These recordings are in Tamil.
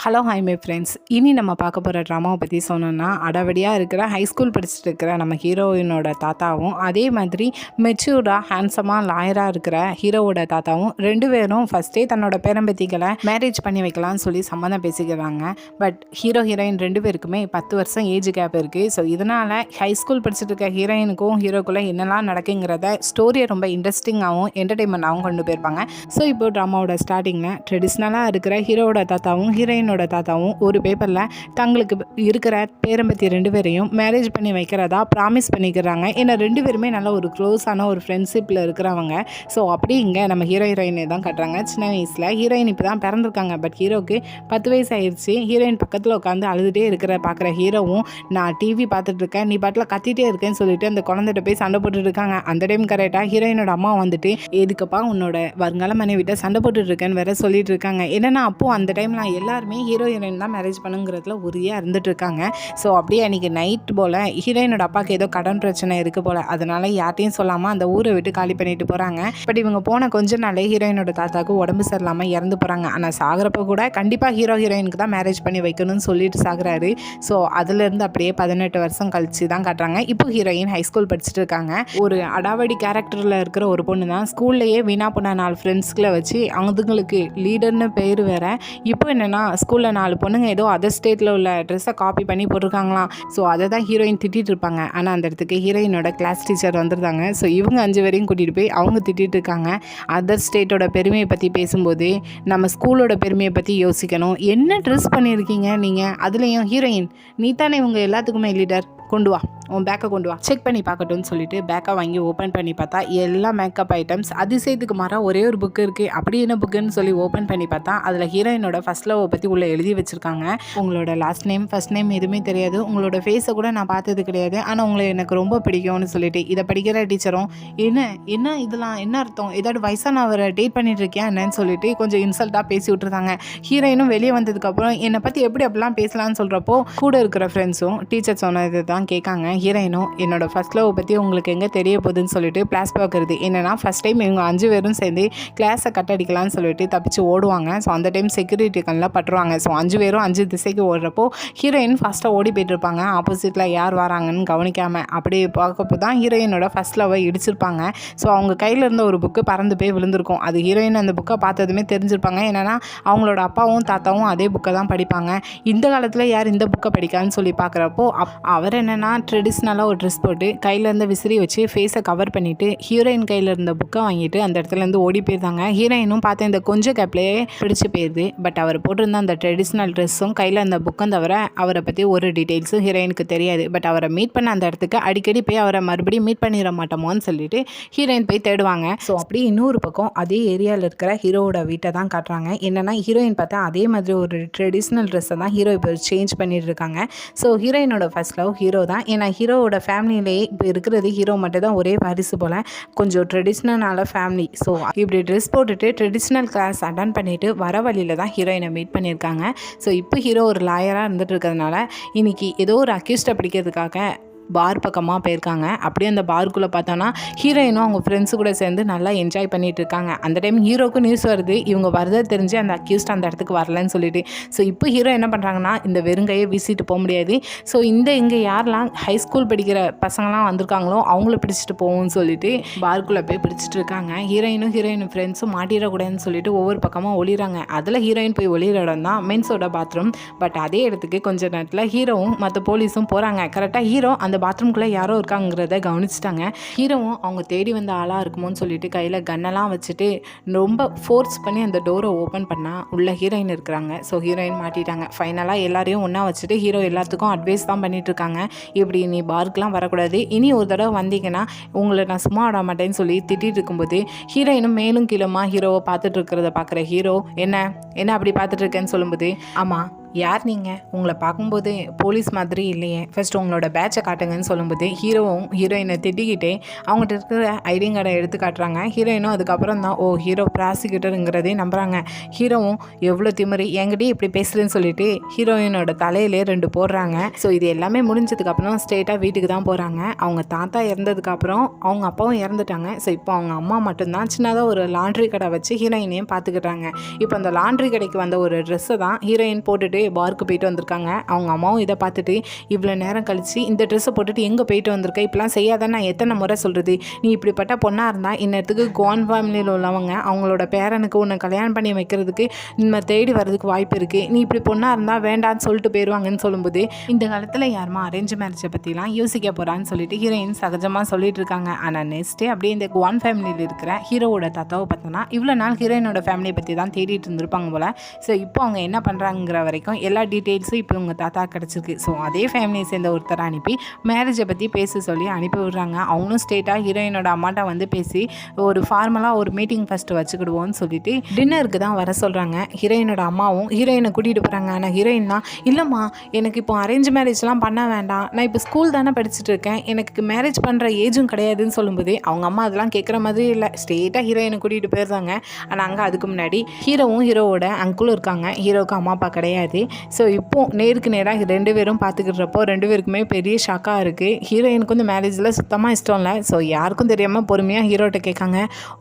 Hello hi my friends. இனி நம்ம பார்க்க போகிற ட்ராமாவை பற்றி சொன்னோன்னா, அடவடியாக இருக்கிற ஹைஸ்கூல் படிச்சுட்டு இருக்கிற நம்ம ஹீரோயினோட தாத்தாவும், அதே மாதிரி மெச்சூர்டாக ஹேண்ட்ஸமாக லாயராக இருக்கிற ஹீரோவோட தாத்தாவும் 2 பேரும் ஃபஸ்ட்டே தன்னோட பேரம்பத்திகளை மேரேஜ் பண்ணி வைக்கலாம்னு சொல்லி சம்மந்தம் பேசிக்கிறாங்க. பட் ஹீரோயின் 2 பேருக்குமே 10 வருஷம் ஏஜ் கேப் இருக்குது. ஸோ இதனால் ஹைஸ்கூல் படிச்சுட்டு இருக்க ஹீரோயினுக்கும் ஹீரோக்குள்ளே என்னெல்லாம் நடக்குங்கிறத ஸ்டோரியை ரொம்ப இன்ட்ரெஸ்டிங்காகவும் என்டர்டெயின்மெண்ட்டாகவும் கொண்டு போயிருப்பாங்க. ஸோ இப்போ ட்ராமாவோட ஸ்டார்டிங்கில் ட்ரெடிஷ்னலாக இருக்கிற ஹீரோவோட தாத்தாவும் ஹீரோயினோட தாத்தாவும் ஒரு பேப்பரில் தங்களுக்கு இருக்கிற பேரம்பத்தி 2 பேரையும் மேரேஜ் பண்ணி வைக்கிறதா ப்ராமிஸ் பண்ணிக்கிறாங்க. ஏன்னா 2 பேருமே நல்ல ஒரு க்ளோஸான ஒரு ஃப்ரெண்ட்ஷிப்பில் இருக்கிறவங்க. ஸோ அப்படி இங்கே நம்ம ஹீரோயினை தான் கட்டுறாங்க. சின்ன வயசில் ஹீரோயின் இப்போ தான் பிறந்திருக்காங்க. பட் ஹீரோக்கு 10 வயசு ஆயிடுச்சு. ஹீரோயின் பக்கத்தில் உட்காந்து அழுதுகிட்டே பார்க்குற ஹீரோவும், நான் டிவி பார்த்துட்டு இருக்கேன், நீ பாட்டில் கத்திட்டே இருக்கேன்னு சொல்லிட்டு அந்த குழந்தைகிட்ட போய் சண்டை போட்டுட்டு இருக்காங்க. அந்த டைம் கரெக்டாக ஹீரோயினோட அம்மா வந்துட்டு, எதுக்கப்பா உன்னோட வருங்கால மனைவிட்ட சண்டை போட்டுட்டு இருக்கேன்னு வேற சொல்லிட்டு இருக்காங்க. என்னன்னா அப்போது அந்த டைமில் எல்லாருமே ஹீரோயின் தான் மேரேஜ் பண்ணுங்கிறதுல உறுதியாக இருந்துட்டு இருக்காங்க. ஸோ அப்படியே அன்றைக்கி நைட் போல் ஹீரோயினோட அப்பாவுக்கு ஏதோ கடன் பிரச்சனை இருக்குது போல். அதனால் யார்ட்டையும் சொல்லாமல் அந்த ஊரை விட்டு காலி பண்ணிட்டு போகிறாங்க. பட் இவங்க போன கொஞ்ச நாளே ஹீரோயினோட தாத்தாவுக்கு உடம்பு சரியில்லாமல் இறந்து போகிறாங்க. ஆனால் சாகிறப்ப கூட கண்டிப்பாக ஹீரோயினுக்கு தான் மேரேஜ் பண்ணி வைக்கணும்னு சொல்லிட்டு சாகுறாரு. ஸோ அதுலேருந்து அப்படியே 18 வருஷம் கழிச்சு தான் காட்டுறாங்க. இப்போ ஹீரோயின் ஹைஸ்கூல் படிச்சுட்டு இருக்காங்க. ஒரு அடாவடி கேரக்டரில் இருக்கிற ஒரு பொண்ணு தான் ஸ்கூல்லையே வீணா போன 4 ஃப்ரெண்ட்ஸ்களை வச்சு அவங்களுக்கு லீடர்னு பேர் வேற. இப்போ என்னென்னா ஸ்கூலில் 4 பொண்ணுங்க ஏதோ அதர் ஸ்டேட்டில் உள்ள ட்ரெஸ்ஸை காப்பி பண்ணி போட்டிருக்காங்களாம். ஸோ அதை தான் ஹீரோயின் திட்டிகிட்டு இருப்பாங்க. ஆனால் அந்த இடத்துக்கு ஹீரோயினோட கிளாஸ் டீச்சர் வந்துருந்தாங்க. ஸோ இவங்க 5 பேரையும் கூட்டிகிட்டு போய் அவங்க திட்டிகிட்டு இருக்காங்க. அதர் ஸ்டேட்டோட பெருமையை பற்றி பேசும்போது நம்ம ஸ்கூலோட பெருமையை பற்றி யோசிக்கணும். என்ன ட்ரெஸ் பண்ணியிருக்கீங்க நீங்கள், அதுலேயும் ஹீரோயின் நீ தானே இவங்க எல்லாத்துக்குமே லீடர், கொண்டு வா உன் பேக்கை கொண்டு வா, செக் பண்ணி பார்க்கட்டும்னு சொல்லிட்டு பேக்கை வாங்கி ஓப்பன் பண்ணி பார்த்தா எல்லா மேக்கப் ஐட்டம்ஸ் அதிசயத்துக்கு மாறாக ஒரே ஒரு புக்கு இருக்குது. அப்படி என்ன புக்குன்னு சொல்லி ஓப்பன் பண்ணி பார்த்தா அதில் ஹீரோயினோட ஃபர்ஸ்ட் லவ் பற்றி உள்ளே எழுதி வச்சுருக்காங்க. உங்களோட லாஸ்ட் நேம் ஃபர்ஸ்ட் நேம் எதுவுமே தெரியாது, உங்களோட ஃபேஸை கூட நான் பார்த்தது கிடையாது, ஆனால் உங்களை எனக்கு ரொம்ப பிடிக்கும்னு சொல்லிட்டு இதை படிக்கிற டீச்சரும் என்ன இதெல்லாம் என்ன அர்த்தம், ஏதாவது வயசான அவரை டேட் பண்ணிட்டு இருக்கியா என்னன்னு சொல்லிட்டு கொஞ்சம் இன்சல்ட்டாக பேசி விட்டுருந்தாங்க. ஹீரோயினும் வெளியே வந்ததுக்கப்புறம் என்னை பற்றி எப்படி அப்படிலாம் பேசலாம்னு சொல்கிறப்போ கூட இருக்கிற ஃப்ரெண்ட்ஸும் டீச்சர் சொன்னது தான் கேட்காங்க. ஹீரோயினும் என்னோட ஃபர்ஸ்ட் லவ் பற்றி உங்களுக்கு எங்கே தெரிய போகுதுன்னு சொல்லிட்டு பிளாஸ் பார்க்குறது. என்னன்னா ஃபர்ஸ்ட் டைம் இவங்க 5 பேரும் சேர்ந்து கிளாஸை கட்டடிக்கலாம்னு சொல்லிட்டு தப்பிச்சு ஓடுவாங்க. ஸோ அந்த டைம் செக்யூரிட்டி கண்ணில் பட்டுருவாங்க. ஸோ 5 பேரும் 5 திசைக்கு ஓடுறப்போ ஹீரோயின் ஃபஸ்ட்டாக ஓடி போயிட்டு இருப்பாங்க. ஆப்போசிட்டில் யார் வராங்கன்னு கவனிக்காமல். அப்படி பார்க்கப்போ தான் ஹீரோயினோட ஃபர்ஸ்ட் லவ்வை இடிச்சிருப்பாங்க. ஸோ அவங்க கையில் இருந்த ஒரு புக்கு பறந்து போய் விழுந்திருக்கும். அது ஹீரோயின் அந்த புக்கை பார்த்ததுமே தெரிஞ்சிருப்பாங்க. என்னன்னா அவங்களோட அப்பாவும் தாத்தாவும் அதே புக்கை தான் படிப்பாங்க. இந்த காலத்தில் யார் இந்த புக்கை படிக்கான்னு சொல்லி பார்க்குறப்போ அவர் என்னென்னா ட்ரெடிஷ்னலாக ஒரு ட்ரெஸ் போட்டு கையில் இருந்த விசிறி வச்சு ஃபேஸை கவர் பண்ணிவிட்டு ஹீரோயின் கையில் இருந்த புக்கை வாங்கிட்டு அந்த இடத்துலேருந்து ஓடி போயிருந்தாங்க. ஹீரோயினும் பார்த்து இந்த கொஞ்சம் கேப்லேயே பிடிச்சி போயிருது. பட் அவர் போட்டிருந்த அந்த ட்ரெடிஷ்னல் ட்ரெஸ்ஸும் கையில் அந்த புக்கும் தவிர அவரை பற்றி ஒரு டீட்டெயில்ஸும் ஹீரோயினுக்கு தெரியாது. பட் அவரை மீட் பண்ண அந்த இடத்துக்கு அடிக்கடி போய் அவரை மறுபடியும் மீட் பண்ணிட மாட்டோமோன்னு சொல்லிட்டு ஹீரோயின் போய் தேடுவாங்க. ஸோ அப்படி இன்னொரு பக்கம் அதே ஏரியாவில் இருக்கிற ஹீரோவோட வீட்டை தான் காட்டுறாங்க. என்னென்னா ஹீரோயின் பார்த்தா அதே மாதிரி ஒரு ட்ரெடிஷ்னல் ட்ரெஸ்ஸை தான் ஹீரோ இப்போ சேஞ்ச் பண்ணிட்டு இருக்காங்க. ஸோ ஹீரோயினோட ஃபர்ஸ்ட் லவ் ஹீரோ தான். ஏன்னா ஹீரோவோட ஃபேமிலியிலேயே இப்போ இருக்கிறது ஹீரோ மட்டும் தான் ஒரே வாரிசு போல் கொஞ்சம் ட்ரெடிஷ்னலான ஃபேமிலி. ஸோ இப்படி ட்ரெஸ் போட்டுட்டு ட்ரெடிஷ்னல் கிளாஸ் அட்டன் பண்ணிவிட்டு வர வழியில் தான் ஹீரோயினை மீட் பண்ணியிருக்காங்க. ஸோ இப்போ ஹீரோ ஒரு லாயராக இருந்துட்டு இருக்கிறதுனால இன்றைக்கி ஏதோ ஒரு அக்யூஸ்டை பிடிக்கிறதுக்காக பார் பக்கமாக போயிருக்காங்க. அப்படியே அந்த பார்க்குள்ளே பார்த்தோன்னா ஹீரோயினும் அவங்க ஃப்ரெண்ட்ஸு கூட சேர்ந்து நல்லா என்ஜாய் பண்ணிகிட்டு இருக்காங்க. அந்த டைம் ஹீரோக்கும் நியூஸ் வருது, இவங்க வரதை தெரிஞ்சு அந்த அக்யூஸ்ட் அந்த இடத்துக்கு வரலன்னு சொல்லிட்டு. ஸோ இப்போ ஹீரோ என்ன பண்ணுறாங்கன்னா இந்த வெறுங்கையை வீசிட்டு போக முடியாது. ஸோ இங்கே யாரெல்லாம் ஹைஸ்கூல் படிக்கிற பசங்களாம் வந்திருக்காங்களோ அவங்கள பிடிச்சிட்டு போவோம்னு சொல்லிட்டு பார்க்குள்ளே போய் பிடிச்சிட்டு இருக்காங்க. ஹீரோயின் ஃப்ரெண்ட்ஸும் மாட்டிடக்கூடாதுன்னு சொல்லிட்டு ஒவ்வொரு பக்கமாக ஒளிகிறாங்க. அதில் ஹீரோயின் போய் ஒளிகிற இடம் தான் மென்ஸோட பாத்ரூம். பட் அதே இடத்துக்கு கொஞ்ச நேரத்தில் ஹீரோவும் மற்ற போலீஸும் போகிறாங்க. கரெக்டாக ஹீரோ அந்த பாத்ரூம்குள்ளே யாரோ இருக்காங்கிறத கவனிச்சிட்டாங்க. ஹீரோவும் அவங்க தேடி வந்த ஆளாக இருக்குமோன்னு சொல்லிட்டு கையில் கன்னெல்லாம் வச்சுட்டு ரொம்ப ஃபோர்ஸ் பண்ணி அந்த டோரை ஓப்பன் பண்ணால் உள்ள ஹீரோயின் இருக்கிறாங்க. ஸோ ஹீரோயின் மாட்டிட்டாங்க. ஃபைனலாக எல்லாரையும் ஒன்றா வச்சுட்டு ஹீரோ எல்லாத்துக்கும் அட்வைஸ் தான் பண்ணிட்டு இருக்காங்க. இப்படி நீ பார்க்கெலாம் வரக்கூடாது, இனி ஒரு தடவை வந்தீங்கன்னா உங்களை நான் சும்மா விட மாட்டேன்னு சொல்லி திட்டிகிட்டு இருக்கும்போது ஹீரோயினும் மேலும் கீழமா ஹீரோவை பார்த்துட்டு இருக்கிறத பார்க்குற ஹீரோ என்ன அப்படி பார்த்துட்டு இருக்கேன்னு சொல்லும்போது, ஆமாம் யார் நீங்கள், உங்களை பார்க்கும்போது போலீஸ் மாதிரி இல்லையே, ஃபர்ஸ்ட் உங்களோட பேட்சை காட்டுங்கன்னு சொல்லும்போது ஹீரோவும் ஹீரோயினை திட்டிக்கிட்டே அவங்ககிட்ட இருக்கிற ஐடி கார்டை எடுத்து காட்டுறாங்க. ஹீரோயினும் அதுக்கப்புறம் தான் ஹீரோ ப்ராசிக்யூட்டருங்கிறதே நம்புகிறாங்க. ஹீரோவும் எவ்வளோ திமிரு என்கிட்டயே இப்படி பேசுகிறேன்னு சொல்லிட்டு ஹீரோயினோட தலையிலே 2 போடுறாங்க. ஸோ இது எல்லாமே முடிஞ்சதுக்கப்புறம் ஸ்ட்ரெயிட்டாக வீட்டுக்கு தான் போகிறாங்க. அவங்க தாத்தா இறந்ததுக்கப்புறம் அவங்க அப்பாவும் இறந்துட்டாங்க. ஸோ இப்போ அவங்க அம்மா மட்டும்தான் சின்னதாக ஒரு லாண்ட்ரி கடை வச்சு ஹீரோயினையும் பார்த்துக்கிட்டாங்க. இப்போ அந்த லாண்ட்ரி கடைக்கு வந்த ஒரு ட்ரெஸ்ஸை தான் ஹீரோயின் போட்டுட்டு போட்டுட்டு பார்க்கு போயிட்டு வந்திருக்காங்க. அவங்க அம்மாவும் இதை பார்த்துட்டு, இவ்வளோ நேரம் கழிச்சு இந்த ட்ரெஸ்ஸை போட்டுட்டு எங்கே போயிட்டு வந்திருக்க, இப்படிலாம் செய்யாதான் நான் எத்தனை முறை சொல்கிறது, நீ இப்படிப்பட்ட பொண்ணாக இருந்தால் இன்னத்துக்கு குவான் ஃபேமிலியில் உள்ளவங்க அவங்களோட பேரனுக்கு உன்னை கல்யாணம் பண்ணி வைக்கிறதுக்கு நம்ம தேடி வர்றதுக்கு வாய்ப்பு இருக்குது, நீ இப்படி பொண்ணாக இருந்தால் வேண்டான்னு சொல்லிட்டு போயிடுவாங்கன்னு சொல்லும்போது, இந்த காலத்தில் யாருமா அரேஞ்ச் மேரேஜை பற்றிலாம் யோசிக்க போகிறான்னு சொல்லிட்டு ஹீரோயின் சகஜமாக சொல்லிட்டு இருக்காங்க. ஆனால் நெக்ஸ்ட்டே அப்படியே இந்த குவான் ஃபேமிலியில் இருக்கிற ஹீரோவோட தாத்தாவை பார்த்தோன்னா இவ்வளோ நாள் ஹீரோயினோட ஃபேமிலியை பற்றி தான் தேடிட்டு இருந்திருப்பாங்க போல். ஸோ இப்போ அவங்க என்ன பண்ணுறாங்கிற வரைக்கும் எல்லா டீட்டெயில்ஸும் இப்போ உங்கள் தாத்தா கிடச்சிருக்கு. ஸோ அதே ஃபேமிலியை சேர்ந்த ஒருத்தரை அனுப்பி மேரேஜை பற்றி பேச சொல்லி அனுப்பி விடுறாங்க. அவங்களும் ஸ்ட்ரெயிட்டாக ஹீரோயினோட அம்மாட்ட வந்து பேசி ஒரு ஃபார்மலாக ஒரு மீட்டிங் ஃபஸ்ட்டு வச்சுக்கிடுவோன்னு சொல்லிட்டு டின்னருக்கு தான் வர சொல்கிறாங்க. ஹீரோயினோட அம்மாவும் ஹீரோயினை கூட்டிகிட்டு போகிறாங்க. ஆனால் ஹீரோயின் தான், இல்லைம்மா எனக்கு இப்போ அரேஞ்ச் மேரேஜ்லாம் பண்ண வேண்டாம், நான் இப்போ ஸ்கூல் தானே படிச்சுட்டு இருக்கேன், எனக்கு மேரேஜ் பண்ணுற ஏஜும் கிடையாதுன்னு சொல்லும்போது அவங்க அம்மா அதெல்லாம் கேட்குற மாதிரி இல்லை, ஸ்ட்ரெயிட்டாக ஹீரோயினை கூட்டிகிட்டு போயிடுறாங்க. ஆனால் அங்கே அதுக்கு முன்னாடி ஹீரோவும் ஹீரோவோட அங்கிளும் இருக்காங்க. ஹீரோவுக்கு அம்மா அப்பா கிடையாது. ஸோ இப்போ நேருக்கு நேராக ரெண்டு பேரும் பார்த்துக்கிட்டப்போ ரெண்டு பேருக்குமே பெரிய ஷாக்காக இருக்குது. ஹீரோயினுக்கு இந்த மேரேஜில் சுத்தமாக இஷ்டம் இல்லை. ஸோ யாருக்கும் தெரியாமல் பொறுமையாக ஹீரோட்ட கேட்காங்க,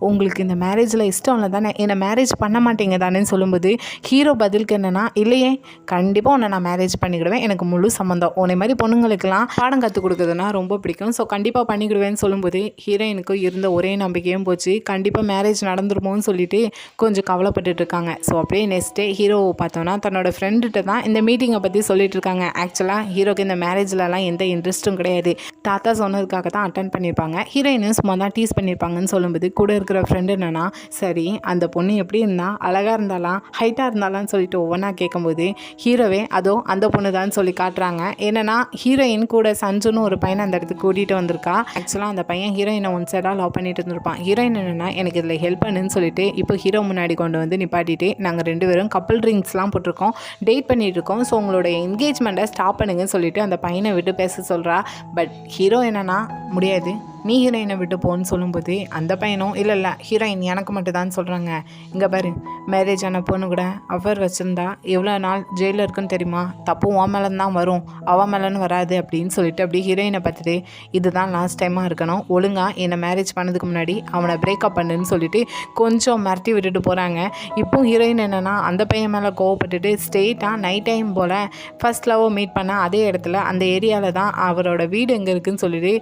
உங்களுக்கு இந்த மேரேஜில் இஷ்டம் இல்லை தானே, என்னை மேரேஜ் பண்ண மாட்டீங்க தானேன்னு சொல்லும்போது ஹீரோ பதிலுக்கு என்னென்னா, இல்லையே கண்டிப்பாக உன்னை நான் மேரேஜ் பண்ணிக்கிடுவேன், எனக்கு முழு சம்மந்தம், உன்னை மாதிரி பொண்ணுங்களுக்கெல்லாம் பாடம் கற்றுக் கொடுக்குறதுனா ரொம்ப பிடிக்கும், ஸோ கண்டிப்பாக பண்ணிக்கிடுவேன்னு சொல்லும்போது ஹீரோயினுக்கு இருந்த ஒரே நம்பிக்கையும் போச்சு. கண்டிப்பாக மேரேஜ் நடந்துருமோன்னு சொல்லிட்டு கொஞ்சம் கவலைப்பட்டுட்டு இருக்காங்க. ஸோ அப்படியே நெக்ஸ்ட் டே ஹீரோவை பார்த்தோன்னா தன்னோட ஃப்ரெண்டுகிட்ட தான் இந்த மீட்டிங்கை பற்றி சொல்லிட்டு இருக்காங்க. ஆக்சுவலாக ஹீரோக்கு இந்த மேரேஜ்லலாம் எந்த இன்ட்ரெஸ்ட்டும் கிடையாது, தாத்தா சொன்னதுக்காக தான் அட்டன் பண்ணியிருப்பாங்க. ஹீரோயினும் சும்மா தான் டீஸ் பண்ணியிருப்பாங்கன்னு சொல்லும்போது கூட இருக்கிற ஃப்ரெண்டு என்னன்னா, சரி அந்த பொண்ணு எப்படி இருந்தால், அழகாக இருந்தாலாம், ஹைட்டாக இருந்தாலான்னு சொல்லிட்டு ஒவ்வொன்றா கேட்கும்போது ஹீரோவே அதோ அந்த பொண்ணு தான் சொல்லி காட்டுறாங்க. என்னன்னா ஹீரோயின் கூட சஞ்சுன்னு ஒரு பையனை அந்த இடத்துக்கு கூட்டிகிட்டு வந்திருக்கா. ஆக்சுவலாக அந்த பையன் ஹீரோயினை ஒன் சைடாக லவ் பண்ணிட்டு இருந்திருப்பான். ஹீரோயின் என்னென்னா எனக்கு இதில் ஹெல்ப் பண்ணுன்னு சொல்லிட்டு இப்போ ஹீரோ முன்னாடி கொண்டு வந்து நிப்பாட்டிட்டு, நாங்கள் ரெண்டு பேரும் கப்பிள் ட்ரிங்க்ஸ்லாம் போட்டிருக்கோம், டேட் பண்ணிகிட்டு இருக்கோம், ஸோ உங்களோட என்கேஜ்மெண்ட்டை ஸ்டாப் பண்ணுங்கன்னு சொல்லிட்டு அந்த பையனை விட்டு பேச சொல்கிறா. பட் ஹீரோ என்னன்னா முடியாது, நீ ஹீரோயினை விட்டு போன்னு சொல்லும்போது அந்த பையனும் இல்லை ஹீரோயின் எனக்கு மட்டும் தான் சொல்கிறாங்க, இங்கே பாரு மேரேஜ் ஆன பொண்ணு கூட அஃபேர் வச்சுருந்தா எவ்வளோ நாள் ஜெயிலில் இருக்குன்னு தெரியுமா, தப்பு உன் மேலேன்னு தான் வரும், அவன் மேலேன்னு வராது அப்படின்னு சொல்லிட்டு அப்படி ஹீரோயினை பார்த்துட்டு, இதுதான் லாஸ்ட் டைமாக இருக்கணும், ஒழுங்காக என்னை மேரேஜ் பண்ணதுக்கு முன்னாடி அவனை பிரேக்கப் பண்ணுன்னு சொல்லிட்டு கொஞ்சம் மிரட்டி விட்டுட்டு போகிறாங்க. இப்போ ஹீரோயின் என்னென்னா அந்த பையன் மேலே கோவப்பட்டுட்டு ஸ்ட்ரெயிட்டாக நைட் டைம் போல் ஃபர்ஸ்ட் லவ் மீட் பண்ண அதே இடத்துல அந்த ஏரியாவில் தான் அவரோட வீடு எங்கே இருக்குதுன்னு சொல்லிட்டு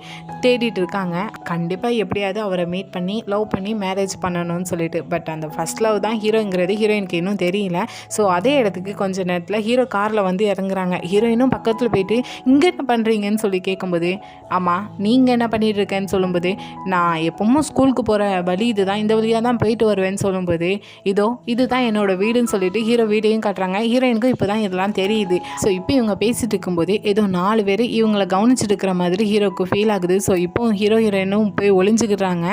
தேடிட்டு இருக்காங்க. கண்டிப்பாக எப்படியாவது அவரை மீட் பண்ணி லவ் பண்ணி மேரேஜ் பண்ணணும்னு சொல்லிட்டு. பட் அந்த ஃபர்ஸ்ட் லவ் தான் ஹீரோங்கிறது ஹீரோயினுக்கு இன்னும் தெரியல. ஸோ அதே இடத்துக்கு கொஞ்சம் நேரத்தில் ஹீரோ காரில் வந்து இறங்குறாங்க. ஹீரோயினும் பக்கத்தில் போயிட்டு இங்கே என்ன பண்ணுறீங்கன்னு சொல்லி கேட்கும்போது, ஆமாம் நீங்கள் என்ன பண்ணிட்டு இருக்கேன்னு சொல்லும்போது, நான் எப்பவும் ஸ்கூலுக்கு போகிற வழி இதுதான், இந்த வழியாக தான் போயிட்டு வருவேன்னு சொல்லும்போது, இதோ இதுதான் என்னோட வீடுன்னு சொல்லிட்டு ஹீரோ வீடையும் காட்டுறாங்க. ஹீரோயினுக்கும் இப்போ தான் இதெல்லாம் தெரியுது. ஸோ இப்போ இவங்க பேசிட்டு இருக்கும்போது ஏதோ 4 பேர் இவங்களை கவனிச்சுட்டு இருக்கிற மாதிரி ஹீரோக்கு ஃபீல் ஆகுது. ஸோ இப்போ ஹீரோயினும் போய் ஒளிஞ்சுக்கிறாங்க.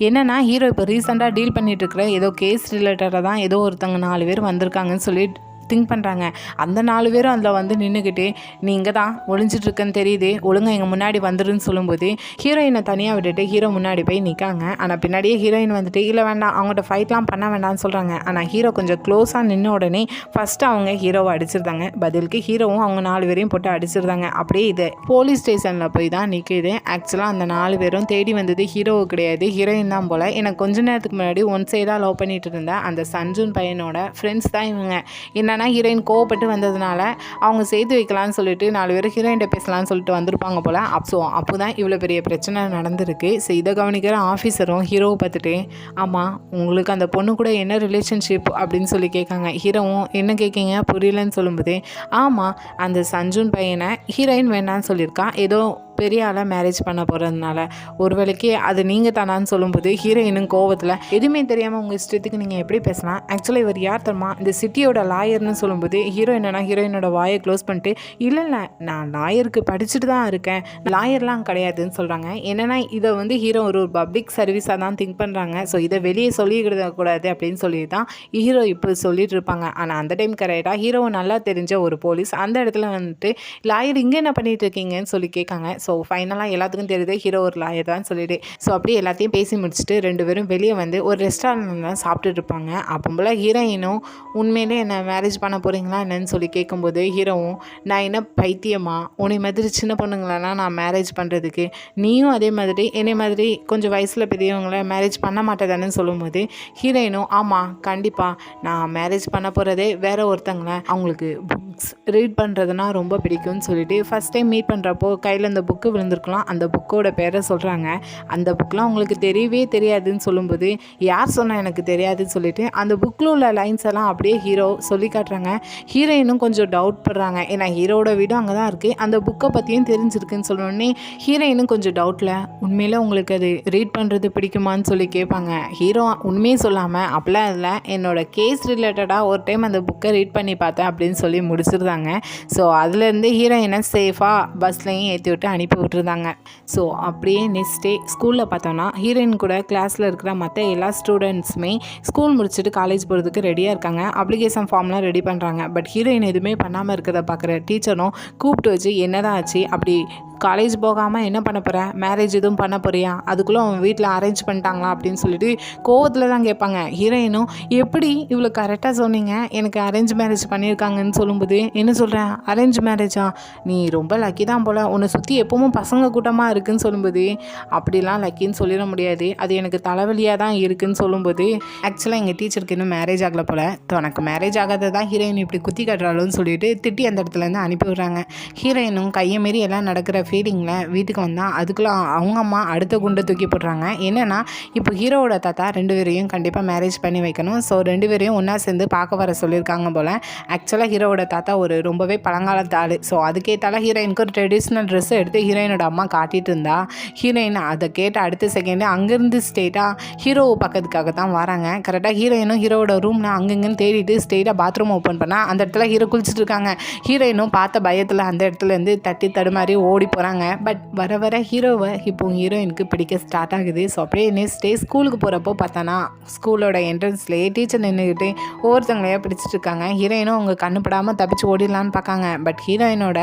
என்னன்னா ஹீரோ இப்போ ரீசெண்டாக டீல் பண்ணிட்டு இருக்கிற ஏதோ கேஸ் ரிலேட்டடாக தான் ஏதோ ஒருத்தங்க 4 பேர் வந்திருக்காங்கன்னு சொல்லி திங்க் பண்ணுறாங்க. அந்த 4 பேரும் அதில் வந்து நின்றுக்கிட்டு, நீ இங்கே தான் ஒளிஞ்சிட்ருக்குன்னு தெரியுது, ஒழுங்காக எங்கள் முன்னாடி வந்துருன்னு சொல்லும்போது ஹீரோயினை தனியாக விட்டுட்டு ஹீரோ முன்னாடி போய் நிற்காங்க. ஆனால் பின்னாடியே ஹீரோயின் வந்துட்டு, இல்லை வேண்டாம் அவங்கள்ட்ட ஃபைட்லாம் பண்ண வேண்டாம்னு சொல்கிறாங்க. ஆனால் ஹீரோ கொஞ்சம் க்ளோஸாக நின்ன உடனே ஃபஸ்ட்டு அவங்க ஹீரோவை அடிச்சிருந்தாங்க. பதிலுக்கு ஹீரோவும் அவங்க 4 பேரையும் போட்டு அடிச்சிருந்தாங்க. அப்படியே இது போலீஸ் ஸ்டேஷனில் போய் தான் நிற்கிது. ஆக்சுவலாக அந்த 4 பேரும் தேடி வந்தது ஹீரோவு கிடையாது, ஹீரோயின் தான் போல். எனக்கு கொஞ்ச நேரத்துக்கு முன்னாடி ஒன் சைடாக லவ் பண்ணிட்டு இருந்தேன் அந்த சஞ்சுன் பையனோட ஃப்ரெண்ட்ஸ் தான் இவங்க. என்ன ஹீரோயின் கோவப்பட்டு வந்ததுனால அவங்க சேர்த்து வைக்கலான்னு சொல்லிட்டு 4 பேர் ஹீரோயின்ட்ட பேசலான்னு சொல்லிட்டு வந்திருப்பாங்க போல். அப்போ தான் இவ்வளோ பெரிய பிரச்சனை நடந்திருக்கு. ஸோ இதை கவனிக்கிற ஆஃபீஸரும் ஹீரோவை பார்த்துட்டு, ஆமாம் உங்களுக்கு அந்த பொண்ணு கூட என்ன ரிலேஷன்ஷிப் அப்படின்னு சொல்லி கேட்காங்க. ஹீரோவும் என்ன கேட்கீங்க புரியலன்னு சொல்லும்போது, ஆமாம் அந்த சஞ்சுன் பையனை ஹீரோயின் வேண்டான்னு சொல்லியிருக்கா, ஏதோ பெரிய ஆளாக மேரேஜ் பண்ண போகிறதுனால, ஒரு வேளைக்கு அது நீங்கள் தானான்னு சொல்லும்போது ஹீரோயினும் கோவத்தில், எதுவுமே தெரியாமல் உங்கள் இஷ்டத்துக்கு நீங்கள் எப்படி பேசலாம், ஆக்சுவலாக இவர் யார் தரமா இந்த சிட்டியோட லாயர்னு சொல்லும்போது ஹீரோ என்னன்னா ஹீரோயினோட வாயை க்ளோஸ் பண்ணிட்டு, இல்லை நான் லாயருக்கு படிச்சுட்டு தான் இருக்கேன், லாயர்லாம் கிடையாதுன்னு சொல்கிறாங்க. என்னென்னா இதை வந்து ஹீரோ ஒரு பப்ளிக் சர்வீஸாக தான் திங்க் பண்ணுறாங்க. ஸோ இதை வெளியே சொல்லிக்கிட கூடாது அப்படின்னு சொல்லி தான் ஹீரோ இப்போ சொல்லிட்டு இருப்பாங்க. ஆனால் அந்த டைம் கரெக்டாக ஹீரோவை நல்லா தெரிஞ்ச ஒரு போலீஸ் அந்த இடத்துல வந்துட்டு, லாயர் இங்கே என்ன பண்ணிட்டு இருக்கீங்கன்னு சொல்லி கேட்காங்க. ஸோ ஃபைனலாக எல்லாத்துக்கும் தெரியுது ஹீரோ ஒரு லாயர் தான் சொல்லிட்டு. ஸோ அப்படியே எல்லாத்தையும் பேசி முடிச்சுட்டு 2 பேரும் வெளியே வந்து ஒரு ரெஸ்டாரண்ட்ல சாப்பிட்டுட்டு இருப்பாங்க. அப்போ போல் ஹீரோயினும் உண்மையிலே என்ன மேரேஜ் பண்ண போகிறீங்களா என்னன்னு சொல்லி கேட்கும்போது ஹீரோவும் நான் என்ன பைத்தியமா, உன்னை மாதிரி சின்ன பொண்ணுங்களெல்லாம் நான் மேரேஜ் பண்ணுறதுக்கு, நீயும் அதே மாதிரி என்னை மாதிரி கொஞ்சம் வயசில் பெரியவங்கள மேரேஜ் பண்ண மாட்டேதானு சொல்லும்போது ஹீரோயினும் ஆமாம் கண்டிப்பாக நான் மேரேஜ் பண்ண போகிறதே வேற ஒருத்தங்கள, அவங்களுக்கு புக்ஸ் ரீட் பண்ணுறதுனா ரொம்ப பிடிக்கும்னு சொல்லிட்டு ஃபஸ்ட் டைம் மீட் பண்ணுறப்போ கையில் இந்த புக்கு விழுந்திருக்கலாம், அந்த புக்கோட பேரை சொல்கிறாங்க. அந்த புக்கெலாம் உங்களுக்கு தெரியவே தெரியாதுன்னு சொல்லும்போது யார் சொன்னால் எனக்கு தெரியாதுன்னு சொல்லிட்டு அந்த புக்கில் உள்ள லைன்ஸ் எல்லாம் அப்படியே ஹீரோ சொல்லி காட்டுறாங்க. ஹீரோயினும் கொஞ்சம் டவுட் படுறாங்க, ஏன்னா ஹீரோட வீடும் அங்கே தான் இருக்குது, அந்த புக்கை பற்றியும் தெரிஞ்சிருக்குன்னு சொன்னோடனே ஹீரோயினும் கொஞ்சம் டவுட்டில் உண்மையில் உங்களுக்கு அது ரீட் பண்ணுறது பிடிக்குமான்னு சொல்லி கேட்பாங்க. ஹீரோ உண்மையே சொல்லாமல் அப்படிலாம் இல்லை, என்னோட கேஸ் ரிலேட்டடாக ஒரு டைம் அந்த புக்கை ரீட் பண்ணி பார்த்தேன் அப்படின்னு சொல்லி முடிச்சிருந்தாங்க. ஸோ அதுலேருந்து ஹீரோயினை சேஃபாக பஸ்லையும் ஏற்றி விட்டு அனுப்பி விட்டுருந்தாங்க. ஸோ அப்படியே நெக்ஸ்ட் டே ஸ்கூலில் பார்த்தோன்னா ஹீரோயின் கூட கிளாஸில் இருக்கிற மற்ற எல்லா ஸ்டூடெண்ட்ஸுமே ஸ்கூல் முடிச்சுட்டு காலேஜ் போகிறதுக்கு ரெடியாக இருக்காங்க. அப்ளிகேஷன் ஃபார்ம்லாம் ரெடி பண்ணுறாங்க. பட் ஹீரோயின் எதுவுமே பண்ணாமல் இருக்கிறத பார்க்குற டீச்சரும் கூப்பிட்டு வச்சு என்னதான் ஆச்சு, அப்படி காலேஜ் போகாமல் என்ன பண்ண போகிற, மேரேஜ் எதுவும் பண்ண போறியா, அதுக்குள்ளே அவன் வீட்டில் அரேஞ்ச் பண்ணிட்டாங்களா அப்படின்னு சொல்லிட்டு கோவத்தில் தான் கேட்பாங்க. ஹீரோயினும் எப்படி இவ்வளோ கரெக்டாக சொன்னீங்க, எனக்கு அரேஞ்ச் மேரேஜ் பண்ணியிருக்காங்கன்னு சொல்லும்போது என்ன சொல்கிறேன், அரேஞ்ச் மேரேஜா, நீ ரொம்ப லக்கி தான் போல், உன்னை சுற்றி எப்பவும் பசங்க கூட்டமாக இருக்குதுன்னு சொல்லும்போது அப்படிலாம் லக்கின்னு சொல்லிட முடியாது, அது எனக்கு தலைவலியாக தான் இருக்குதுன்னு சொல்லும்போது ஆக்சுவலாக எங்கள் டீச்சருக்கு இன்னும் மேரேஜ் ஆகலை போல், உனக்கு மேரேஜ் ஆகாத தான் ஹீரோயின் இப்படி குத்தி கட்டுறாளுன்னு சொல்லிட்டு திட்டி அந்த இடத்துலேருந்து அனுப்பி விடுறாங்க. ஹீரோயினும் கையை மாரி எல்லாம் நடக்கிற ஃபீலிங்கில் வீட்டுக்கு வந்தால் அதுக்குள்ளே அவங்க அம்மா அடுத்த குண்டை தூக்கி போடுறாங்க. என்னென்னா இப்போ ஹீரோவோட தாத்தா 2 பேரையும் கண்டிப்பாக மேரேஜ் பண்ணி வைக்கணும். ஸோ 2 பேரையும் ஒன்றா சேர்ந்து பார்க்க வர சொல்லியிருக்காங்க போல். ஆக்சுவலாக ஹீரோவோட தாத்தா ஒரு ரொம்பவே பழங்காலத்து ஆள். ஸோ அதுக்கேற்றால ஹீரோயினுக்கு ஒரு ட்ரெடிஷ்னல் ட்ரெஸ்ஸை எடுத்து ஹீரோயினோட அம்மா காட்டிகிட்டு இருந்தா, ஹீரோயின் அதை கேட்ட அடுத்த செகண்டு அங்கேருந்து ஸ்ட்ரெயிட்டாக ஹீரோவை பார்க்கறதுக்காக தான் வராங்க. கரெக்டாக ஹீரோயினும் ஹீரோவோட ரூம்னா அங்கங்கன்னு தேடிட்டு ஸ்ட்ரெயிட்டாக பாத்ரூம் ஓப்பன் பண்ணால் அந்த இடத்துல ஹீரோ குளிச்சுட்டு இருக்காங்க. ஹீரோயினும் பார்த்த பயத்தில் அந்த இடத்துலேருந்து தட்டி தடுமாறி ஓடி போகிறாங்க. பட் வர வர ஹீரோவை இப்போ ஹீரோயினுக்கு பிடிக்க ஸ்டார்ட் ஆகுது. ஸோ அப்படியே நெக்ஸ்ட் டே ஸ்கூலுக்கு போகிறப்போ பார்த்தோன்னா ஸ்கூலோட என்ட்ரன்ஸ்லேயே டீச்சர் நின்றுக்கிட்டு ஒவ்வொருத்தங்களையாக பிடிச்சிட்டு இருக்காங்க. ஹீரோயினும் அவங்க கண்ணுப்படாமல் தப்பிச்சு ஓடிடலான்னு பார்க்காங்க. பட் ஹீரோயினோட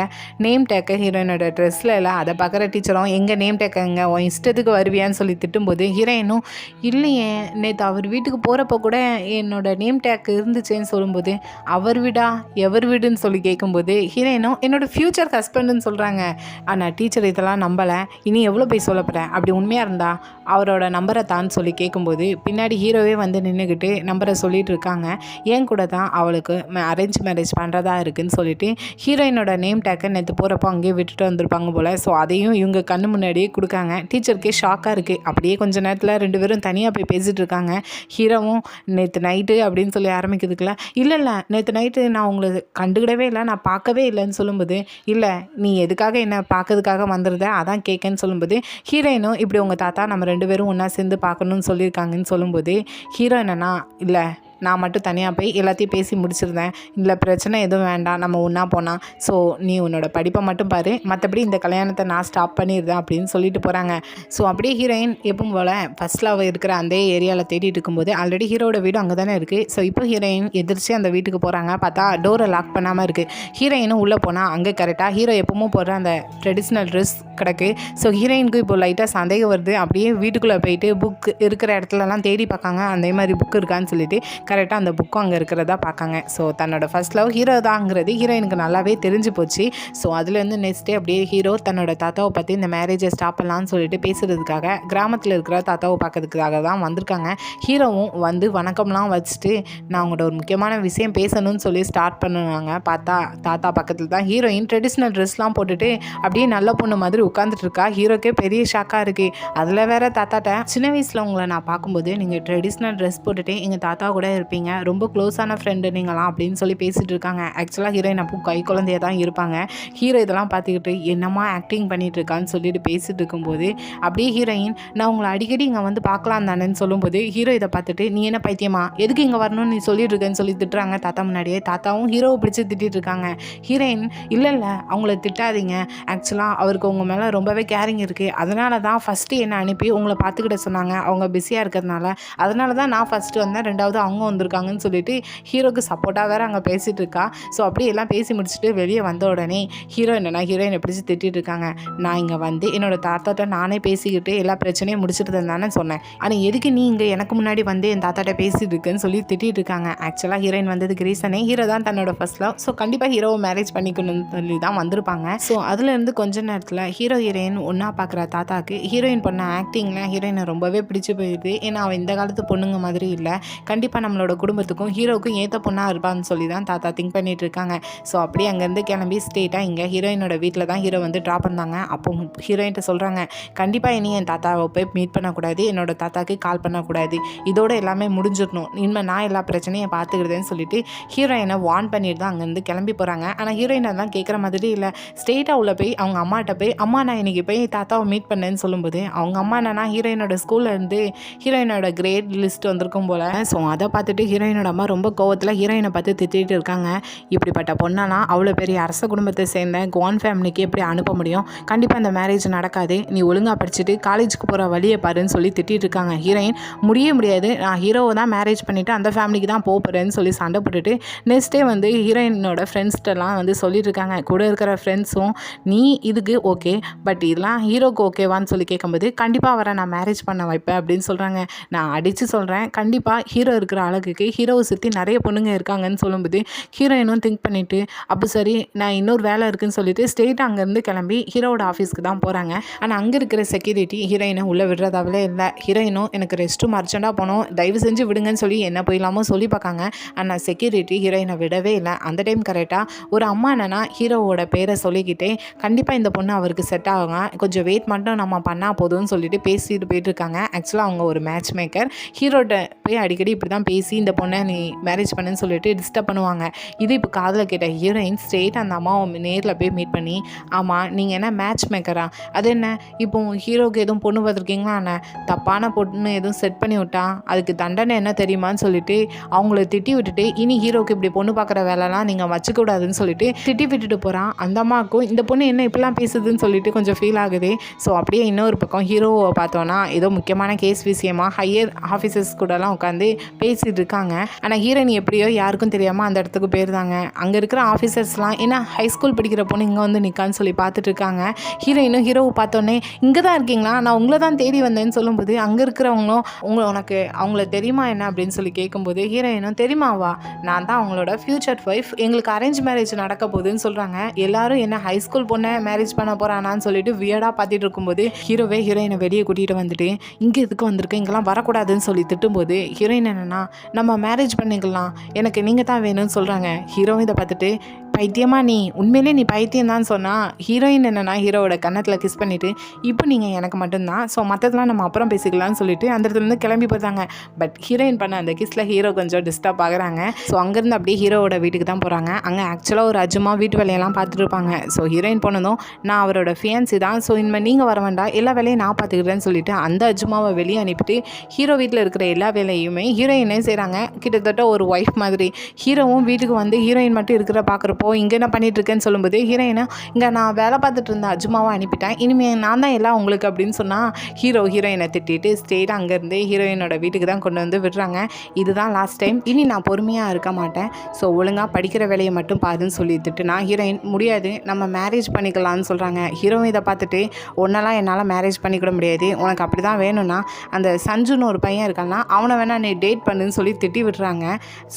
நேம் டேக்கை ஹீரோயினோட ட்ரெஸ்ஸில் இல்லை, அதை பார்க்குற டீச்சரும் எங்கள் நேம் டேக்கங்க உன் இஷ்டத்துக்கு வருவியான்னு சொல்லி திட்டும்போது ஹீரோயினும் இல்லையே, நேற்று அவர் வீட்டுக்கு போகிறப்போ கூட என்னோட நேம் டேக் இருந்துச்சேன்னு சொல்லும்போது அவர் வீடா எவர் வீடுன்னு சொல்லி கேட்கும்போது ஹீரோயினும் என்னோட ஃப்யூச்சர் ஹஸ்பண்டுன்னு சொல்கிறாங்க. ஆனால் டீச்சர் இதெல்லாம் நம்பலை, இனி எவ்வளோ போய் சொல்லப்படுறேன், அப்படி உண்மையாக இருந்தா அவரோட நம்பரை தான் சொல்லி கேட்கும்போது பின்னாடி ஹீரோவே வந்து நின்றுக்கிட்டு நம்பரை சொல்லிட்டு இருக்காங்க. ஏன் கூட தான் அவளுக்கு அரேஞ்ச் மேரேஜ் பண்ணுறதா இருக்குதுன்னு சொல்லிட்டு ஹீரோயினோட நேம் டேக்கை நேற்று போகிறப்போ அங்கேயே விட்டுட்டு வந்திருப்பாங்க போல். ஸோ அதையும் இவங்க கண்ணு முன்னாடியே கொடுக்காங்க. டீச்சருக்கே ஷாக்காக இருக்குது. அப்படியே கொஞ்சம் நேரத்தில் 2 பேரும் தனியாக போய் பேசிகிட்டு இருக்காங்க. ஹீரோவும் நேற்று நைட்டு அப்படின்னு சொல்லி ஆரம்பிக்கிறதுக்குள்ள இல்லை நேற்று நைட்டு நான் உங்களை கண்டுக்கிடவே இல்லை, நான் பார்க்கவே இல்லைன்னு சொல்லும்போது இல்லை நீ எதுக்காக என்ன பார்க்கறதுக்காக வந்துருத அதான் கேட்கன்னு சொல்லும்போது ஹீரோயினும் இப்படி உங்கள் தாத்தா நம்ம 2 பேரும் ஒன்றா சேர்ந்து பார்க்கணுன்னு சொல்லியிருக்காங்கன்னு சொல்லும்போது ஹீரோ என்னன்னா இல்லை நான் மட்டும் தனியாக போய் எல்லாத்தையும் பேசி முடிச்சிருந்தேன், இல்லை பிரச்சனை எதுவும் வேண்டாம், நம்ம ஒன்றா போனால், ஸோ நீ உன்னோட படிப்பை மட்டும் பாரு, மற்றபடி இந்த கல்யாணத்தை நான் ஸ்டாப் பண்ணிடுறேன் அப்படின்னு சொல்லிட்டு போகிறாங்க. ஸோ அப்படியே ஹீரோயின் எப்பவும் போல் ஃபர்ஸ்ட் லவ் இருக்கிற அந்த ஏரியாவில் தேடிட்டு இருக்கும்போது ஆல்ரெடி ஹீரோட வீடு அங்கே தானே இருக்குது. ஸோ இப்போ ஹீரோயின் எதிர்த்து அந்த வீட்டுக்கு போகிறாங்க. பார்த்தா டோரை லாக் பண்ணாமல் இருக்குது. ஹீரோயினும் உள்ளே போனால் அங்கே கரெக்டாக ஹீரோ எப்பவும் போடுற அந்த ட்ரெடிஷ்னல் ட்ரெஸ் கிடக்கு. ஸோ ஹீரோயினுக்கு இப்போ லைட்டாக சந்தேகம் வருது. அப்படியே வீட்டுக்குள்ளே போயிட்டு புக் இருக்கிற இடத்துலலாம் தேடி பார்க்காங்க, அதே மாதிரி புக் இருக்கான்னு சொல்லிட்டு கரெக்டாக அந்த புக்கும் அங்கே இருக்கிறதா பார்க்காங்க. ஸோ தன்னோட ஃபர்ஸ்ட் லவ் ஹீரோ தாங்கிறது ஹீரோயினுக்கு நல்லாவே தெரிஞ்சு போச்சு. ஸோ அதுலேருந்து நெக்ஸ்ட் டே அப்படியே ஹீரோ தன்னோட தாத்தாவை பற்றி இந்த மேரேஜை ஸ்டாப் பண்ணலான்னு சொல்லிட்டு பேசுகிறதுக்காக கிராமத்தில் இருக்கிற தாத்தாவை பார்க்கறதுக்காக தான் வந்திருக்காங்க. ஹீரோவும் வந்து வணக்கம்லாம் வச்சுட்டு நான் அவங்களோட ஒரு முக்கியமான விஷயம் பேசணும்னு சொல்லி ஸ்டார்ட் பண்ணுவாங்க. பார்த்தா தாத்தா பக்கத்தில் தான் ஹீரோயின் ட்ரெடிஷ்னல் ட்ரெஸ்லாம் போட்டுட்டு அப்படியே நல்ல பொண்ணு மாதிரி உட்காந்துட்டு இருக்கா. ஹீரோக்கே பெரிய ஷாக்காக இருக்குது. அதில் வேற தாத்தாட்ட சின்ன வயசில் உங்களை நான் பார்க்கும்போது நீங்கள் ட்ரெடிஷ்னல் ட்ரெஸ் போட்டுட்டு எங்கள் தாத்தா கூட இருப்பீங்க, ரொம்ப க்ளோஸான ஃப்ரெண்டு நீங்களாம் அப்படின்னு சொல்லி பேசிகிட்டு இருக்காங்க. ஆக்சுவலாக ஹீரோயின் அப்போ கை குழந்தையாக தான் இருப்பாங்க. ஹீரோ இதெல்லாம் பார்த்துக்கிட்டு என்னம்மா ஆக்டிங் பண்ணிகிட்டு இருக்கான்னு சொல்லிட்டு பேசிகிட்டு இருக்கும்போது அப்படியே ஹீரோயின் நான் உங்களை அடிக்கடி இங்கே வந்து பார்க்கலாம் தானேன்னு சொல்லும்போது ஹீரோ இதை பார்த்துட்டு நீ என்ன பைத்தியமா, எதுக்கு இங்கே வரணும்னு நீ சொல்லிட்டு இருக்கேன்னு சொல்லி திட்டுறாங்க தாத்தா முன்னாடியே. தாத்தாவும் ஹீரோவை பிடிச்சி திட்டிகிட்டு இருக்காங்க. ஹீரோயின் இல்லை அவங்கள திட்டாதீங்க, ஆக்சுவலாக அவருக்கு உங்கள் மேலே ரொம்பவே கேரிங் இருக்குது, அதனால தான் ஃபஸ்ட்டு என்னை அனுப்பி உங்களை பார்த்துக்கிட்ட சொன்னாங்க, அவங்க பிஸியாக இருக்கிறதுனால, அதனால தான் நான் ஃபஸ்ட்டு வந்தேன், ரெண்டாவது அவங்க புதுசாக வந்திருக்காங்கன்னு சொல்லிட்டு ஹீரோக்கு சப்போர்ட்டாக வேறு அங்கே பேசிகிட்டு இருக்கா. ஸோ அப்படி எல்லாம் பேசி முடிச்சுட்டு வெளியே வந்த உடனே ஹீரோயினை பிடிச்சி திட்டிகிட்டு இருக்காங்க. நான் இங்கே வந்து என்னோட தாத்தாட்ட நானே பேசிக்கிட்டு எல்லா பிரச்சனையும் முடிச்சுட்டு தானே சொன்னேன், ஆனால் எதுக்கு நீ இங்கே எனக்கு முன்னாடி வந்து என் தாத்தாட்ட பேசிட்டு இருக்குன்னு சொல்லி திட்டிகிட்டு இருக்காங்க. ஆக்சுவலாக ஹீரோயின் வந்ததுக்கு ரீசனே ஹீரோ தான் தன்னோட ஃபர்ஸ்ட் லவ். ஸோ கண்டிப்பாக ஹீரோவை மேரேஜ் பண்ணிக்கணும்னு சொல்லி தான் வந்திருப்பாங்க. ஸோ அதுலேருந்து கொஞ்ச நேரத்தில் ஹீரோயின் ஒன்றா பார்க்குற தாத்தாக்கு ஹீரோயின் பண்ண ஆக்டிங்கில் ஹீரோயினை ரொம்பவே பிடிச்சி போயிடுது. ஏன்னா அவள் இந்த காலத்து பொண்ணுங்க மாதிரி இல்லை, கண்டிப்பாக நம்மளோட குடும்பத்துக்கும் ஹீரோவுக்கும் ஏற்ற பொண்ணாக இருப்பான்னு சொல்லி தான் தாத்தா திங்க் பண்ணிட்டு இருக்காங்க. ஸோ அப்படியே அங்கேருந்து கிளம்பி ஸ்ட்ரெயிட்டாக இங்கே ஹீரோயினோட வீட்டில் தான் ஹீரோ வந்து ட்ராப் பண்ணாங்க. அப்போ ஹீரோயின்ட்ட சொல்கிறாங்க, கண்டிப்பாக இனி என் தாத்தாவை போய் மீட் பண்ணக்கூடாது, என்னோட தாத்தாவுக்கு கால் பண்ணக்கூடாது, இதோட எல்லாமே முடிஞ்சிடணும், இனிமேல் நான் எல்லா பிரச்சனையும் பார்த்துக்கிட்டேன்னு சொல்லிட்டு ஹீரோயினை வார்ன் பண்ணிட்டு தான் அங்கேருந்து கிளம்பி போகிறாங்க. ஆனால் ஹீரோயின் தான் கேட்குற மாதிரி இல்லை. ஸ்ட்ரெயிட்டாக உள்ள போய் அவங்க அம்மாட்ட போய், அம்மா நான் இன்றைக்கி போய் தாத்தாவை மீட் பண்ணேன்னு சொல்லும்போது அவங்க அம்மா என்னன்னா ஹீரோயினோட ஸ்கூல்லேருந்து ஹீரோயினோட கிரேட் லிஸ்ட் வந்திருக்கும் போல். ஸோ அதை பார்த்துட்டு ஹீரோயினோட அம்மா ரொம்ப கோவத்தில் ஹீரோயினை பார்த்து திட்டிகிட்டு இருக்காங்க. இப்படிப்பட்ட பொண்ணெல்லாம் அவ்வளோ பெரிய அரச குடும்பத்தை சேர்ந்த குவான் ஃபேமிலிக்கு எப்படி அனுப்ப முடியும், கண்டிப்பாக அந்த மேரேஜ் நடக்காது, நீ ஒழுங்காக படிச்சுட்டு காலேஜுக்கு போகிற வழியை பாருன்னு சொல்லி திட்டிகிட்டு இருக்காங்க. ஹீரோயின் முடியாது, நான் ஹீரோவை தான் மேரேஜ் பண்ணிவிட்டு அந்த ஃபேமிலிக்கு தான் போகிறேன்னு சொல்லி சண்டை போட்டுட்டு நெக்ஸ்ட் டே வந்து ஹீரோயினோட ஃப்ரெண்ட்ஸ்ட்டெல்லாம் வந்து சொல்லிட்டு இருக்காங்க. கூட இருக்கிற ஃப்ரெண்ட்ஸும் நீ இதுக்கு ஓகே, பட் இதெல்லாம் ஹீரோக்கு ஓகேவான்னு சொல்லி கேட்கும்போது கண்டிப்பாக அவரை நான் மேரேஜ் பண்ண வைப்பேன் அப்படின்னு சொல்கிறாங்க. நான் அடித்து சொல்கிறேன், கண்டிப்பாக ஹீரோ இருக்கிற அழகுக்கு ஹீரோவை சுற்றி நிறைய பொண்ணுங்க இருக்காங்கன்னு சொல்லும்போது ஹீரோயினும் திங்க் பண்ணிவிட்டு அப்போ சரி நான் இன்னொரு வேலை இருக்குன்னு சொல்லிட்டு ஸ்ட்ரெயிட்டாக அங்கேருந்து கிளம்பி ஹீரோவோட ஆஃபீஸ்க்கு தான் போகிறாங்க. ஆனால் அங்கே இருக்கிற செக்யூரிட்டி ஹீரோயினை உள்ளே விடுறதாவே இல்லை. ஹீரோயினும் எனக்கு ரெஸ்ட் ரூம் அர்ஜென்ட்டாக போனோம், தயவு செஞ்சு விடுங்கன்னு சொல்லி என்ன போயிடலாமோ சொல்லி பார்க்காங்க. ஆனால் செக்யூரிட்டி ஹீரோயினை விடவே இல்லை. அந்த டைம் கரெக்டாக ஒரு அம்மா என்னன்னா ஹீரோவோட பேரை சொல்லிக்கிட்டே கண்டிப்பாக இந்த பொண்ணு அவருக்கு செட் ஆகுங்க, கொஞ்சம் வெயிட் மட்டும் நம்ம பண்ணால் போதும்னு சொல்லிட்டு பேசிட்டு போயிட்டுருக்காங்க. ஆக்சுவலாக அவங்க ஒரு மேட்ச் மேக்கர். ஹீரோட்ட போய் அடிக்கடி இப்படி தான் பேசி இந்த பொண்ணை நீ மேரேஜ் பண்ணுன்னு சொல்லிட்டு டிஸ்டர்ப் பண்ணுவாங்க. இது இப்போ காதில் கேட்ட ஹீரோயின் ஸ்ட்ரெயிட் அந்த அம்மாவை நேரில் போய் மீட் பண்ணி, ஆமாம் நீங்கள் என்ன மேட்ச் மேக்கரா, அது என்ன இப்போ ஹீரோவுக்கு எதுவும் பொண்ணு பார்த்துருக்கீங்களா, என்ன தப்பான பொண்ணு எதுவும் செட் பண்ணி விட்டா அதுக்கு தண்டனை என்ன தெரியுமான்னு சொல்லிட்டு அவங்கள திட்டி விட்டுட்டு இனி ஹீரோவுக்கு இப்படி பொண்ணு பார்க்குற வேலைலாம் நீங்கள் வச்சுக்கூடாதுன்னு சொல்லிட்டு திட்டி விட்டுட்டு போகிறான். அந்த அம்மாவுக்கும் இந்த பொண்ணு என்ன இப்படிலாம் பேசுதுன்னு சொல்லிட்டு கொஞ்சம் ஃபீல் ஆகுது. ஸோ அப்படியே இன்னொரு பக்கம் ஹீரோவை பார்த்தோன்னா ஏதோ முக்கியமான கேஸ் விஷயமா ஹையர் ஆஃபீஸர்ஸ் கூடலாம் உட்காந்து பேசிகிட்டு இருக்காங்க. ஆனால் ஹீரோயின் எப்படியோ யாருக்கும் தெரியாமல் அந்த இடத்துக்கு போயிருந்தாங்க. அங்கே இருக்கிற ஆஃபீஸர்ஸ்லாம் ஏன்னா ஹை ஸ்கூல் படிக்கிற பொண்ணு இங்கே வந்து நிற்கான்னு சொல்லி பார்த்துட்டு இருக்காங்க. ஹீரோயினும் ஹீரோவை பார்த்தோன்னே இங்கே தான் இருக்கீங்களா, நான் உங்களை தான் தேடி வந்தேன்னு சொல்லும்போது அங்கே இருக்கிறவங்களும் உனக்கு அவங்கள தெரியுமா என்ன அப்படின்னு சொல்லி கேட்கும்போது ஹீரோயினும் தெரியுமாவா, நான் தான் அவங்களோட ஃப்யூச்சர் ஒய்ஃப், எங்களுக்கு அரேஞ்ச் மேரேஜ் நடக்க போகுதுன்னு சொல்கிறாங்க. எல்லாரும் என்ன ஹை ஸ்கூல் பொண்ணை மேரேஜ் பண்ண போகிறானான்னு சொல்லிட்டு வியர்டாக பார்த்துட்டு இருக்கும்போது ஹீரோயினை வெளியே கூட்டிகிட்டு வந்துட்டு இங்கே எதுக்கு வந்திருக்கு, இங்கெல்லாம் வரக்கூடாதுன்னு சொல்லி திட்டும்போது ஹீரோயின் என்னன்னா நம்ம மேரேஜ் பண்ணிக்கலாம், எனக்கு நீங்கள் தான் வேணும்னு சொல்கிறாங்க. ஹீரோ இதை பார்த்துட்டு பைத்தியமா நீ, உண்மையிலே நீ பைத்தியம் தான் சொன்னால் ஹீரோயின் என்னென்னா ஹீரோவோட கன்னத்தில் கிஸ் பண்ணிவிட்டு இப்போ நீங்கள் எனக்கு மட்டும்தான், ஸோ மற்றதெல்லாம் நம்ம அப்புறம் பேசிக்கலாம்னு சொல்லிட்டு அந்த இடத்துலேருந்து கிளம்பி போகிறாங்க. பட் ஹீரோயின் பண்ண அந்த கிஸில் ஹீரோ கொஞ்சம் டிஸ்டர்ப் ஆகுறாங்க. ஸோ அங்கேருந்து அப்படியே ஹீரோவோட வீட்டுக்கு தான் போகிறாங்க. அங்கே ஆக்சுவலாக ஒரு அஜுமா வீட்டு வேலையெல்லாம் பார்த்துட்டு இருப்பாங்க. ஸோ ஹீரோயின் போனதும் நான் அவரோட ஃபியான்சி தான், ஸோ இனிமேல் நீங்கள் வர வேண்டாம், எல்லா வேலையும் நான் பார்த்துக்கிறேன்னு சொல்லிட்டு அந்த அஜுமாவை வெளியே அனுப்பிட்டு ஹீரோ வீட்டில் இருக்கிற எல்லா வேலையுமே ஹீரோயினே செய்கிறாங்க. கிட்டத்தட்ட ஒரு ஒய்ஃப் மாதிரி. ஹீரோவும் வீட்டுக்கு வந்து ஹீரோயின் மட்டும் இருக்கிற பார்க்குறப்போ இங்கே என்ன பண்ணிட்டு இருக்கேன்னு சொல்லும்போது ஹீரோயினை இங்கே நான் வேலை பார்த்துட்டு இருந்த அஜுமாவை அனுப்பிட்டேன், இனிமேல் நான் தான் எல்லாம் உங்களுக்கு அப்படின்னு சொன்னால் ஹீரோயினை திட்டிட்டு ஸ்ட்ரெயிட்டாக அங்கேருந்து ஹீரோயினோட வீட்டுக்கு தான் கொண்டு வந்து விடுறாங்க. இதுதான் லாஸ்ட் டைம், இனி நான் பொறுமையாக இருக்க மாட்டேன், ஸோ ஒழுங்காக படிக்கிற வேலையை மட்டும் பாருன்னு சொல்லிட்டு நான் ஹீரோயின் முடியாது நம்ம மேரேஜ் பண்ணிக்கலாம்னு சொல்கிறாங்க. ஹீரோயின் இதை பார்த்துட்டு ஒன்றெல்லாம் என்னால் மேரேஜ் பண்ணிக்கிட முடியாது, உனக்கு அப்படி தான் வேணும்னா அந்த சஞ்சுன்னு ஒரு பையன் இருக்கான்னா அவனை வேணா நீ டேட் பண்ணுன்னு சொல்லி திட்டி விடுறாங்க.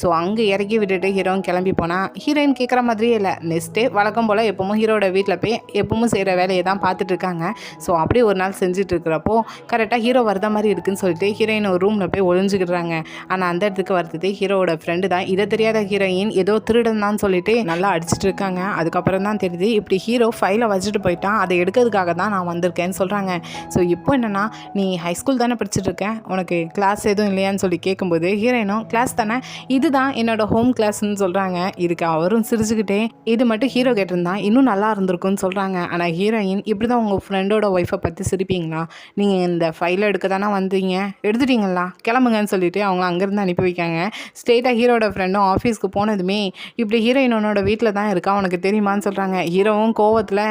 ஸோ அங்கே இறக்கி விட்டுட்டு ஹீரோயின் கிளம்பி போனால் ஹீரோயின் கேட்குற மாதிரியே இல்லை. நெக்ஸ்ட் டே வழக்கம் போல் எப்பவும் ஹீரோட வீட்டில் போய் எப்பவும் செய்கிற வேலையை தான் பார்த்துட்டு இருக்காங்க. ஸோ அப்படியே ஒரு நாள் செஞ்சுட்டு இருக்கிறப்போ கரெக்டாக ஹீரோ வரத மாதிரி இருக்குன்னு சொல்லிட்டு ஹீரோயின் ஒரு ரூமில் போய் ஒழிஞ்சுக்கிடுறாங்க. ஆனால் அந்த இடத்துக்கு வரது ஹீரோவோட ஃப்ரெண்டு தான். இதை தெரியாத ஹீரோயின் ஏதோ திருடன் தான் சொல்லிட்டு நல்லா அடிச்சுட்டு இருக்காங்க. அதுக்கப்புறம் தான் தெரியுது இப்படி ஹீரோ ஃபைலை வச்சுட்டு போயிட்டான், அதை எடுக்கிறதுக்காக தான் நான் வந்திருக்கேன்னு சொல்கிறாங்க. ஸோ இப்போ என்னென்னா நீ ஹை ஸ்கூல் தானே படிச்சுட்டு இருக்க, உனக்கு கிளாஸ் எதுவும் இல்லையான்னு சொல்லி கேட்கும்போது ஹீரோயினும் கிளாஸ் தானே, இதுதான் என்னோட ஹோம் கிளாஸ்ன்னு சொல்கிறாங்க. இதுக்கு அவரும் சிரிச்சுக்கிட்டே இது மட்டும் ஹீரோ கேட்டிருந்தான் இன்னும் நல்லா இருந்திருக்குன்னு சொல்கிறாங்க. ஆனால் ஹீரோயின் இப்படி தான் உங்கள் ஃப்ரெண்டோட ஒய்ஃபை பற்றி சிரிப்பீங்களா, நீங்கள் இந்த ஃபைலை எடுக்க தானே வந்தீங்க, எடுத்துட்டீங்களா, கிளம்புங்கன்னு சொல்லிட்டு அவங்க அங்கேருந்து அனுப்பி வைக்காங்க. ஸ்ட்ரெயிட்டாக ஹீரோட ஃப்ரெண்டும் ஆஃபீஸ்க்கு போனதுமே இப்படி ஹீரோயினோட வீட்டில் தான் இருக்கா உனக்கு தெரியுமான்னு சொல்கிறாங்க. ஹீரோவும் கோவத்தில்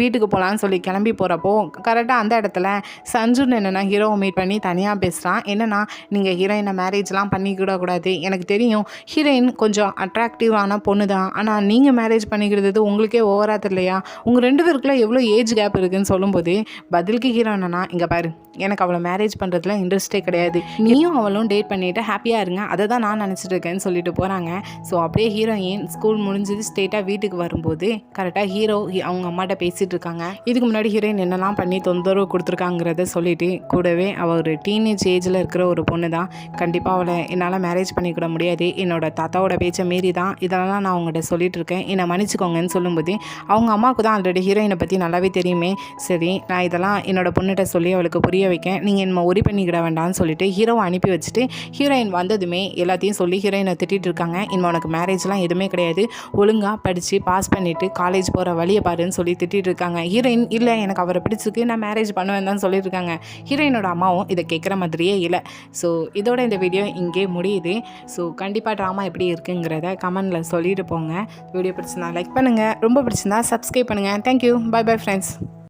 வீட்டுக்கு போகலான்னு சொல்லி கிளம்பி போகிறப்போ கரெக்டாக அந்த இடத்துல சஞ்சுன்னு என்னென்னா ஹீரோவை மீட் பண்ணி தனியாக பேசுகிறான். என்னென்னா நீங்கள் ஹீரோயினை மேரேஜ்லாம் பண்ணிக்கூடாது. எனக்கு தெரியும் ஹீரோயின் கொஞ்சம் அட்ராக்டிவான பொண்ணு தான். ஆனால் நீங்கள் மேரேஜ் பண்ணிக்கிறது உங்களுக்கே ஓவரா தெரியலையா? உங்கள் 2 பேருக்குள்ள எவ்வளோ ஏஜ் கேப் இருக்குதுன்னு சொல்லும்போது பதிலுக்கு ஹீரோ என்னன்னா, இங்கே பாரு எனக்கு அவளை மேரேஜ் பண்ணுறதுல இன்ட்ரெஸ்ட்டே கிடையாது. நீயும் அவளும் டேட் பண்ணிவிட்டு ஹாப்பியாக இருங்க, அதை தான் நான் நினச்சிட்டு இருக்கேன்னு சொல்லிட்டு போகிறாங்க. ஸோ அப்படியே ஹீரோயின் ஸ்கூல் முடிஞ்சது ஸ்ட்ரெயிட்டாக வீட்டுக்கு வரும்போது கரெக்டாக ஹீரோ அவங்க அம்மாட்ட பேசிகிட்டு இருக்காங்க. இதுக்கு முன்னாடி ஹீரோயின் என்னெல்லாம் பண்ணி தொந்தரவு கொடுத்துருக்காங்கிறத சொல்லிவிட்டு கூடவே அவள் ஒரு டீனேஜ் ஏஜில் இருக்கிற ஒரு பொண்ணு தான், கண்டிப்பாக அவளை என்னால் மேரேஜ் பண்ணிக்கூட முடியாது, என்னோட தாத்தாவோட பேச்சை மீறி தான் இதெல்லாம் நான் அவங்கள்ட்ட சொல்லிட்டு இருக்கேன், என்னை மன்னிச்சிக்கோங்கன்னு சொல்லும்போது அவங்க அம்மாவுக்கு தான் ஆல்ரெடி ஹீரோயினை பற்றி நல்லாவே தெரியுமே. சரி நான் இதெல்லாம் என்னோட பொண்ணுகிட்ட சொல்லி அவளுக்கு புரிய வைக்க, நீங்கள் என்ன ஒரி பண்ணிக்கிட வேண்டாம்னு சொல்லிட்டு ஹீரோவை அனுப்பி வச்சுட்டு ஹீரோயின் வந்ததுமே எல்லாத்தையும் சொல்லி ஹீரோயினை திட்டிகிட்டு இருக்காங்க. இனிமே உனக்கு மேரேஜ்லாம் எதுவுமே கிடையாது, ஒழுங்காக படித்து பாஸ் பண்ணிவிட்டு காலேஜ் போகிற வழியை பாருன்னு சொல்லி திட்டிகிட்டு இருக்காங்க. ஹீரோயின் இல்லை எனக்கு அவரை பிடிச்சிருக்கு, நான் மேரேஜ் பண்ணுவேன் தான் சொல்லியிருக்காங்க. ஹீரோயினோட அம்மாவும் இதை கேட்குற மாதிரியே இல்லை. ஸோ இதோட இந்த வீடியோ இங்கே முடியுது. ஸோ கண்டிப்பாக ட்ராமா எப்படி இருக்குங்கிறத கமெண்டில் சொல்லிட்டு போங்க. வீடியோ பிடிச்சிருந்தா லைக் பண்ணுங்கள், ரொம்ப பிடிச்சிருந்தா சப்ஸ்கிரைப் பண்ணுங்கள். Thank you, bye bye friends.